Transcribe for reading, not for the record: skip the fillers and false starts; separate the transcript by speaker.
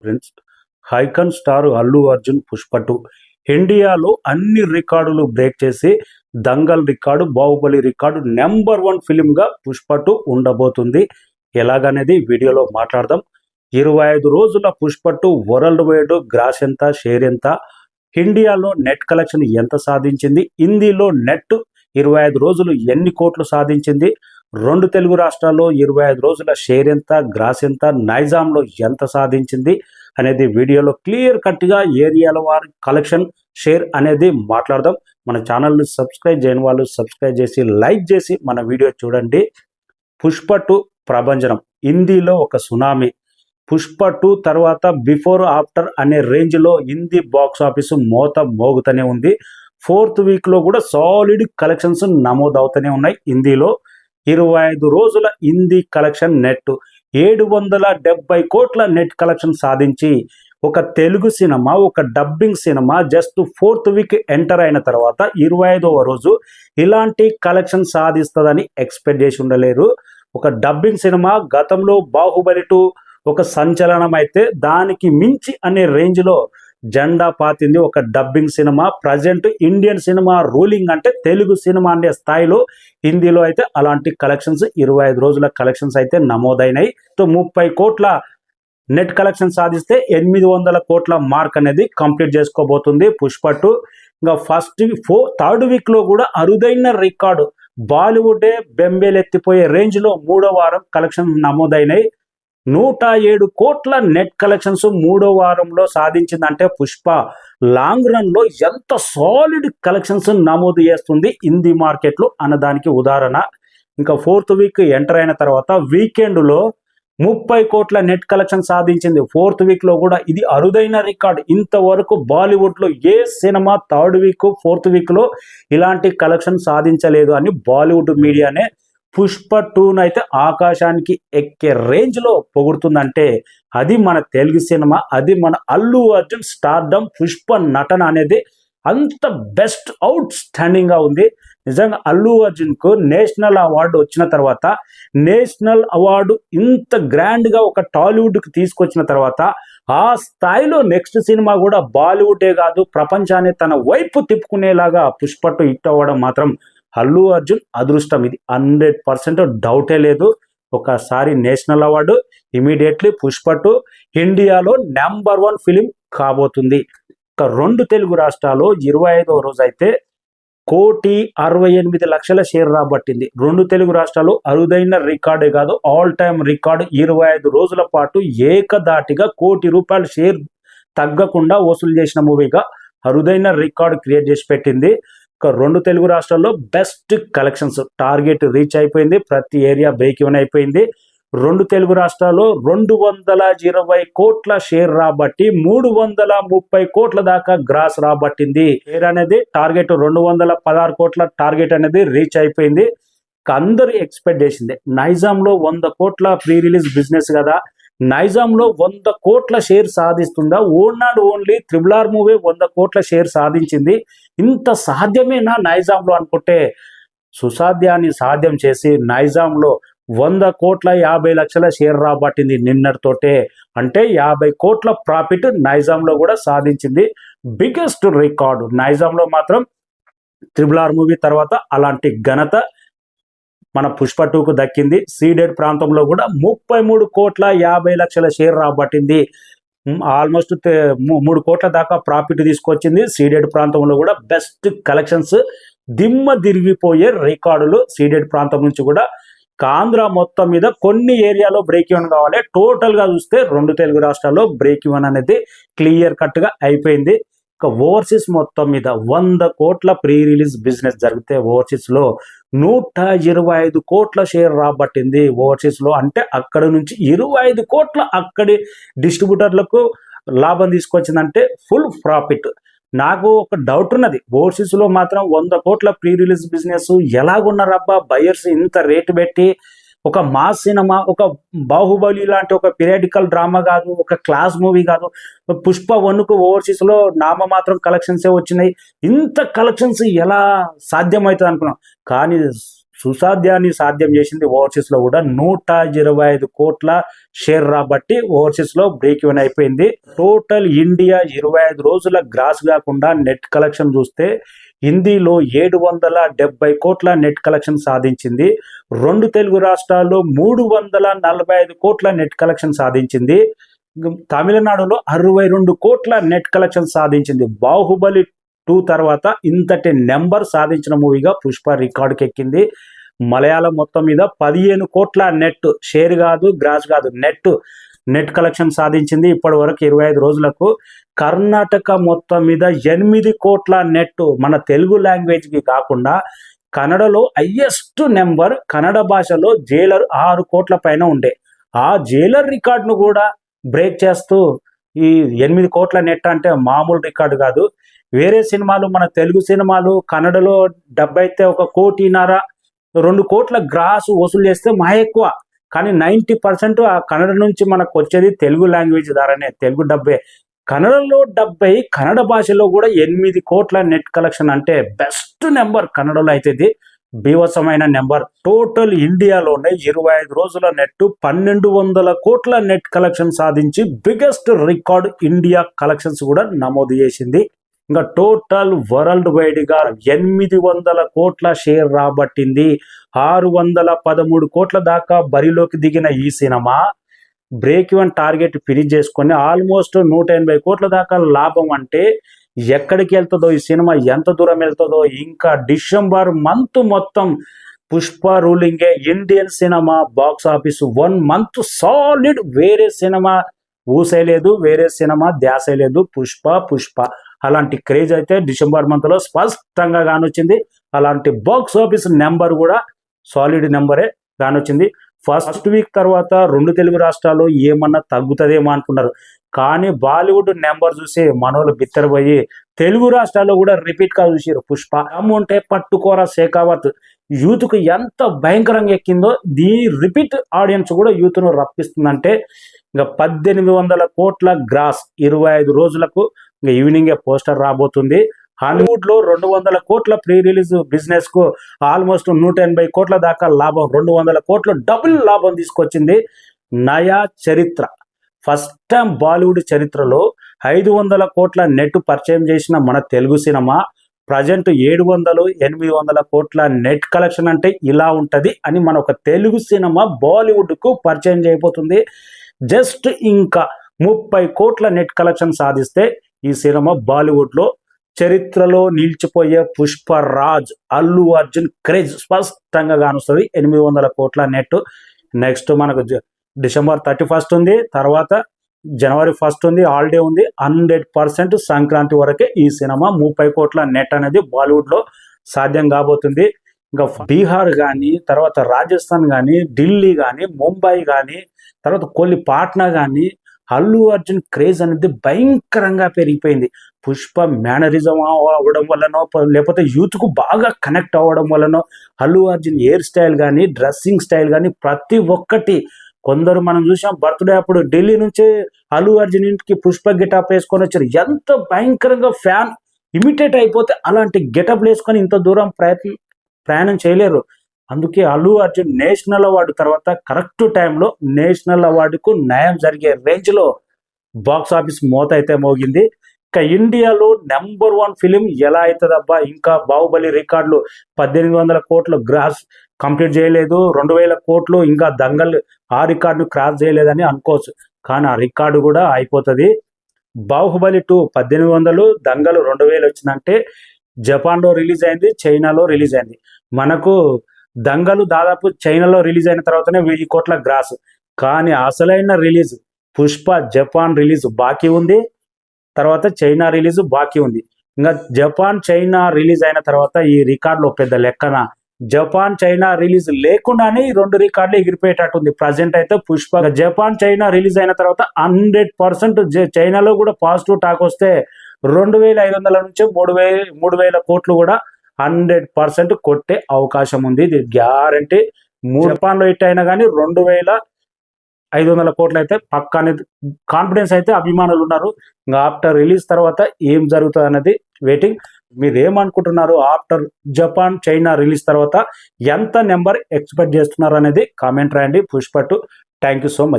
Speaker 1: Friends. Icon star Allu Arjun Pushpa 2 ఇండియాలో అన్ని రికార్డులు బ్రేక్ చేసి Dangal record, Baahubali record number 1 ఫిలింగా పుష్ప 2 ఉండబోతుంది. ఎలాగనేది వీడియోలో మాట్లాడదాం. 25 రోజుల పుష్ప 2 వరల్డ్ వైడ్ గ్రాస్ ఎంత, షేర్ ఎంత, ఇండియాలో నెట్ కలెక్షన్ ఎంత సాధించింది, హిందీలో నెట్ 25 రోజులు ఎన్ని కోట్లు సాధించింది, 2 తెలుగు రాష్ట్రాల్లో 25 రోజుల షేర్ ఎంత, గ్రాస్ ఎంత, నైజాంలో ఎంత సాధించింది అనేది వీడియోలో క్లియర్ కట్గా ఏరియాల వారి కలెక్షన్, షేర్ అనేది మాట్లాడదాం. మన ఛానల్ని సబ్స్క్రైబ్ చేయని వాళ్ళు సబ్స్క్రైబ్ చేసి లైక్ చేసి మన వీడియో చూడండి. పుష్ప 2 ప్రభంజనం, హిందీలో ఒక సునామీ. పుష్ప 2 తర్వాత బిఫోర్ ఆఫ్టర్ అనే రేంజ్లో హిందీ బాక్స్ ఆఫీస్ మోత మోగుతూనే ఉంది. 4th వీక్లో కూడా సాలిడ్ కలెక్షన్స్ నమోదవుతూనే ఉన్నాయి. హిందీలో 25 రోజుల హిందీ కలెక్షన్ నెట్ 770 కోట్ల నెట్ కలెక్షన్ సాధించి ఒక తెలుగు సినిమా, ఒక dubbing cinema just 4th week enter అయిన తర్వాత 25వ రోజు ఇలాంటి కలెక్షన్ సాధిస్తుందని ఎక్స్పెక్ట్ చేసి ఉండలేరు. ఒక డబ్బింగ్ సినిమా గతంలో బాహుబలి 2 ఒక సంచలనం అయితే దానికి మించి అనే రేంజ్లో జెండా పాతింది ఒక dubbing cinema. Present Indian cinema ruling అంటే తెలుగు సినిమా అనే స్థాయిలో హిందీలో అయితే అలాంటి కలెక్షన్స్ 25 రోజుల కలెక్షన్స్ అయితే నమోదైనాయి. 30 కోట్ల నెట్ కలెక్షన్ సాధిస్తే 800 కోట్ల మార్క్ అనేది కంప్లీట్ చేసుకోబోతుంది పుష్ప 2. ఇంకా థర్డ్ వీక్లో కూడా అరుదైన రికార్డు, బాలీవుడే బెంబేలెత్తిపోయే రేంజ్లో 3వ వారం కలెక్షన్ నమోదైనాయి. 107 కోట్ల నెట్ కలెక్షన్స్ 3వ వారంలో సాధించిందంటే పుష్ప లాంగ్ రన్లో ఎంత సాలిడ్ కలెక్షన్స్ నమోదు చేస్తుంది హిందీ మార్కెట్లో అన్నదానికి ఉదాహరణ. ఇంకా 4th వీక్ ఎంటర్ అయిన తర్వాత వీకెండ్లో 30 కోట్ల నెట్ కలెక్షన్ సాధించింది. 4th వీక్లో కూడా ఇది అరుదైన రికార్డ్. ఇంతవరకు బాలీవుడ్లో ఏ సినిమా 3rd వీక్ 4th వీక్లో ఇలాంటి కలెక్షన్ సాధించలేదు అని బాలీవుడ్ మీడియానే పుష్ప 2 అయితే ఆకాశానికి ఎక్కే రేంజ్లో పొగుడుతుందంటే అది మన తెలుగు సినిమా, అది మన అల్లు అర్జున్ స్టార్డమ్. పుష్ప నటన అనేది అంత బెస్ట్ అవుట్ స్టాండింగ్గా ఉంది. నిజంగా అల్లు అర్జున్కు నేషనల్ అవార్డు వచ్చిన తర్వాత, నేషనల్ అవార్డు ఇంత గ్రాండ్గా ఒక టాలీవుడ్కి తీసుకొచ్చిన తర్వాత ఆ స్థాయిలో నెక్స్ట్ సినిమా కూడా బాలీవుడే కాదు ప్రపంచాన్ని తన వైపు తిప్పుకునేలాగా పుష్ప 2 హిట్ అవ్వడం మాత్రం అల్లు అర్జున్ అదృష్టం. ఇది 100% డౌటే లేదు. ఒకసారి నేషనల్ అవార్డు, ఇమీడియట్లీ పుష్ప 2 ఇండియాలో నెంబర్ 1 ఫిలిం కాబోతుంది. ఒక 2 తెలుగు రాష్ట్రాల్లో 25వ రోజు అయితే 1,68,00,000 షేర్ రాబట్టింది. 2 తెలుగు రాష్ట్రాలు అరుదైన రికార్డే కాదు, ఆల్ టైమ్ రికార్డు. 25 రోజుల పాటు ఏకదాటిగా ₹1,00,00,000 షేర్ తగ్గకుండా వసూలు చేసిన మూవీగా అరుదైన రికార్డు క్రియేట్ చేసి పెట్టింది. 2 తెలుగు రాష్ట్రాల్లో బెస్ట్ కలెక్షన్స్ టార్గెట్ రీచ్ అయిపోయింది. ప్రతి ఏరియా బ్రేక్ ఈవెన్ అయిపోయింది. 2 తెలుగు రాష్ట్రాల్లో 220 కోట్ల షేర్ రాబట్టి 330 కోట్ల దాకా గ్రాస్ రాబట్టింది. షేర్ అనేది టార్గెట్ 216 కోట్ల టార్గెట్ అనేది రీచ్ అయిపోయింది. అందరూ ఎక్స్పెక్ట్ చేసింది నైజాంలో 100 కోట్ల ప్రీ రిలీజ్ బిజినెస్ కదా, నైజాంలో 100 కోట్ల షేర్ సాధిస్తుందా? ఓన్లీ RRR మూవీ 100 కోట్ల షేర్ సాధించింది. ఇంత సాధ్యమేనా నైజాంలో అనుకుంటే సుసాధ్యాన్ని సాధ్యం చేసి నైజాంలో 100 కోట్ల 50 లక్షల షేర్ రాబట్టింది నిన్నటితోటే. అంటే 50 కోట్ల ప్రాఫిట్ నైజాంలో కూడా సాధించింది. బిగ్గెస్ట్ రికార్డు నైజాంలో మాత్రం RRR మూవీ తర్వాత అలాంటి ఘనత మన పుష్ప 2కు దక్కింది. సీడెడ్ ప్రాంతంలో కూడా 33 కోట్ల 50 లక్షల షేర్ రాబట్టింది. ఆల్మోస్ట్ 3 కోట్ల దాకా ప్రాఫిట్ తీసుకొచ్చింది. సీడెడ్ ప్రాంతంలో కూడా బెస్ట్ కలెక్షన్స్, దిమ్మ తిరిగిపోయే రికార్డులు సీడెడ్ ప్రాంతం నుంచి కూడా. ఆంధ్ర మొత్తం మీద కొన్ని ఏరియాలో బ్రేక్ ఈవెన్ కావాలి. టోటల్గా చూస్తే 2 తెలుగు రాష్ట్రాల్లో బ్రేక్ ఈవెన్ అనేది క్లియర్ కట్గా అయిపోయింది. ఇక ఓవర్సీస్ మొత్తం మీద 100 కోట్ల ప్రీ రిలీజ్ బిజినెస్ జరిగితే ఓవర్సీస్లో 125 కోట్ల షేర్ రాబట్టింది. ఓవర్సీస్లో అంటే అక్కడి నుంచి 25 కోట్ల అక్కడి డిస్ట్రిబ్యూటర్లకు లాభం తీసుకొచ్చిందంటే ఫుల్ ప్రాఫిట్. నాకు ఒక డౌట్ ఉన్నది, ఓవర్సీస్లో మాత్రం 100 కోట్ల ప్రీ రిలీజ్ బిజినెస్ ఎలాగున్నారబ్బా బయర్స్ ఇంత రేటు పెట్టి? ఒక మాస్ సినిమా, ఒక బాహుబలి లాంటి ఒక పీరియాడికల్ డ్రామా కాదు, ఒక క్లాస్ మూవీ కాదు. పుష్ప 1కు ఓవర్సీస్లో నామమాత్రం కలెక్షన్సే వచ్చినాయి. ఇంత కలెక్షన్స్ ఎలా సాధ్యమవుతుంది అనుకున్నాం. కానీ సుసాధ్యాన్ని సాధ్యం చేసింది ఓవర్సీస్ లో కూడా. 125 కోట్ల షేర్ రాబట్టి ఓవర్సీస్ లో బ్రేక్ ఈవెన్ అయిపోయింది. టోటల్ ఇండియా 25 రోజుల గ్రాస్ కాకుండా నెట్ కలెక్షన్ చూస్తే హిందీలో 770 కోట్ల నెట్ కలెక్షన్ సాధించింది. 2 తెలుగు రాష్ట్రాల్లో 345 కోట్ల నెట్ కలెక్షన్ సాధించింది. తమిళనాడులో 62 కోట్ల నెట్ కలెక్షన్ సాధించింది. బాహుబలి 2 తర్వాత ఇంతటి నెంబర్ సాధించిన మూవీగా పుష్ప రికార్డుకి ఎక్కింది. మలయాళం మొత్తం మీద 15 కోట్ల నెట్ షేర్ కాదు, గ్రాస్ కాదు, నెట్ కలెక్షన్ సాధించింది ఇప్పటి వరకు 25 రోజులకు. కర్ణాటక మొత్తం మీద 8 కోట్ల నెట్, మన తెలుగు లాంగ్వేజ్కి కాకుండా కన్నడలో హైయెస్ట్ నెంబర్. కన్నడ భాషలో జైలర్ 6 కోట్ల పైన ఉండే ఆ జైలర్ రికార్డును కూడా బ్రేక్ చేస్తూ ఈ 8 కోట్ల నెట్ అంటే మామూలు రికార్డు కాదు. వేరే సినిమాలు, మన తెలుగు సినిమాలు కన్నడలో డబ్బు అయితే 1.5 కోటి 2 కోట్ల గ్రాస్ వసూలు చేస్తే మా ఎక్కువ, కానీ 90% ఆ కన్నడ నుంచి మనకు వచ్చేది తెలుగు లాంగ్వేజ్ ద్వారానే, తెలుగు డబ్బే. కన్నడలో 70, కన్నడ భాషలో కూడా 8 కోట్ల నెట్ కలెక్షన్ అంటే బెస్ట్ నెంబర్. కన్నడలో అయితే ఇది బీభత్సమైన నెంబర్. టోటల్ ఇండియాలోనే 25 రోజుల నెట్ 1200 కోట్ల నెట్ కలెక్షన్ సాధించి బిగ్గెస్ట్ రికార్డ్ ఇండియా కలెక్షన్స్ కూడా నమోదు చేసింది. ఇంకా టోటల్ వరల్డ్ వైడ్ గా 800 కోట్ల షేర్ రాబట్టింది. 613 కోట్ల దాకా బరిలోకి దిగిన ఈ cinema break even target finish చేసుకొని ఆల్మోస్ట్ 180 కోట్ల దాకా లాభం. అంటే ఎక్కడికి వెళ్తుందో ఈ సినిమా, ఎంత దూరం వెళ్తుందో. ఇంకా డిసెంబర్ మంత్ మొత్తం పుష్ప రూలింగే. Indian cinema box office 1 month solid. వేరే సినిమా ఊసేలేదు, వేరే సినిమా ధ్యాసలేదు. పుష్ప అలాంటి క్రేజ్ అయితే డిసెంబర్ మంత్ లో స్పష్టంగా కానొచ్చింది. అలాంటి బాక్స్ ఆఫీస్ నెంబర్ కూడా సాలిడ్ నెంబరే కానొచ్చింది. ఫస్ట్ వీక్ తర్వాత 2 తెలుగు రాష్ట్రాలు ఏమన్నా తగ్గుతుందేమో అనుకున్నారు, కానీ బాలీవుడ్ నెంబర్ చూసి మనోళ్ళు బిత్తరపోయి తెలుగు రాష్ట్రాల్లో కూడా రిపీట్ గా చూసారు. పుష్ప అమ్ముంటే పట్టుకోరా శేఖావత్ యూత్కు ఎంత భయంకరంగా ఎక్కిందో, దీని రిపీట్ ఆడియన్స్ కూడా యూత్ను రప్పిస్తుందంటే ఇంకా 1800 కోట్ల గ్రాస్ 25 రోజులకు. ఇంకా ఈవినింగే పోస్టర్ రాబోతుంది. హాలీవుడ్ లో 200 కోట్ల ప్రీ రిలీజ్ బిజినెస్ కు ఆల్మోస్ట్ 180 కోట్ల దాకా లాభం, 200 కోట్ల డబుల్ లాభం తీసుకొచ్చింది. నయా చరిత్ర ఫస్ట్ టైం బాలీవుడ్ చరిత్రలో 500 కోట్ల నెట్ పరిచయం చేసిన మన తెలుగు సినిమా ప్రజెంట్ 700-800 కోట్ల నెట్ కలెక్షన్ అంటే ఇలా ఉంటది అని మన ఒక తెలుగు సినిమా బాలీవుడ్ కు పరిచయం చేయబోతుంది. జస్ట్ ఇంకా 30 కోట్ల నెట్ కలెక్షన్ సాధిస్తే ఈ సినిమా బాలీవుడ్ లో చరిత్రలో నిలిచిపోయే పుష్పరాజ్ అల్లు అర్జున్ క్రేజ్ స్పష్టంగా కానుస్తుంది. 800 కోట్ల నెట్. నెక్స్ట్ మనకు డిసెంబర్ 31 ఉంది, తర్వాత జనవరి 1 ఉంది, హాలిడే ఉంది. 100% సంక్రాంతి వరకే ఈ సినిమా 30 కోట్ల నెట్ అనేది బాలీవుడ్ లో సాధ్యం కాబోతుంది. ఇంకా బీహార్ కానీ, తర్వాత రాజస్థాన్ కానీ, ఢిల్లీ కానీ, ముంబై కానీ, తర్వాత కొల్లి పాట్నా కానీ అల్లు అర్జున్ క్రేజ్ అనేది భయంకరంగా పెరిగిపోయింది. పుష్ప మేనరిజం అవ్వడం వల్లనో, లేకపోతే యూత్ కు బాగా కనెక్ట్ అవ్వడం వల్లనో, అల్లు అర్జున్ హెయిర్ స్టైల్ కానీ, డ్రెస్సింగ్ స్టైల్ కానీ ప్రతి ఒక్కటి. కొందరు మనం చూసాం బర్త్డే అప్పుడు ఢిల్లీ నుంచి అల్లు అర్జున్ ఇంటికి పుష్ప గెటప్ వేసుకొని వచ్చారు. ఎంత భయంకరంగా ఫ్యాన్ ఇమిటేట్ అయిపోతే అలాంటి గెటప్ వేసుకొని ఇంత దూరం ప్రయాణం చేయలేరు. అందుకే అల్లు అర్జున్ నేషనల్ అవార్డు తర్వాత కరెక్ట్ టైంలో నేషనల్ అవార్డుకు న్యాయం జరిగే రేంజ్ లో బాక్స్ ఆఫీస్ మోత అయితే మోగింది. ఇంకా ఇండియాలో నెంబర్ 1 ఫిలిం ఎలా అవుతుందబ్బా, ఇంకా బాహుబలి రికార్డులు 1800 కోట్లు గ్రాస్ కంప్లీట్ చేయలేదు, 2000 కోట్లు ఇంకా దంగల్ ఆ రికార్డు క్రాస్ చేయలేదని అనుకోవచ్చు, కానీ ఆ రికార్డు కూడా అయిపోతుంది. బాహుబలి 2 1800, దంగల్ 2000 వచ్చిందంటే జపాన్లో రిలీజ్ అయింది, చైనాలో రిలీజ్ అయింది. మనకు దంగలు దాదాపు చైనాలో రిలీజ్ అయిన తర్వాతనే 1000 కోట్ల గ్రాస్. కానీ అసలైన రిలీజ్ పుష్ప జపాన్ రిలీజ్ బాకీ ఉంది, తర్వాత చైనా రిలీజ్ బాకీ ఉంది. ఇంకా జపాన్ చైనా రిలీజ్ అయిన తర్వాత ఈ రికార్డులో పెద్ద లెక్కన జపాన్ చైనా రిలీజ్ లేకుండానే ఈ 2 రికార్డులు ఎగిరిపోయేటట్టుంది. ప్రజెంట్ అయితే పుష్ప జపాన్ చైనా రిలీజ్ అయిన తర్వాత 100% చైనాలో కూడా పాజిటివ్ టాక్ వస్తే 2500 నుంచి 3000 కోట్లు కూడా 100% కొట్టే అవకాశం ఉంది. ఇది గ్యారంటీ. జపాన్ లో హిట్ అయినా కానీ 2500 కోట్లు అయితే పక్కా అనేది కాన్ఫిడెన్స్ అయితే అభిమానులు ఉన్నారు. ఇంకా ఆఫ్టర్ రిలీజ్ తర్వాత ఏం జరుగుతుంది అన్నది వెయిటింగ్. మీరు ఏమనుకుంటున్నారు? ఆఫ్టర్ జపాన్, చైనా రిలీజ్ తర్వాత ఎంత నెంబర్ ఎక్స్పెక్ట్ చేస్తున్నారు అనేది కామెంట్ రాయండి. Pushpa 2. Thank you so much.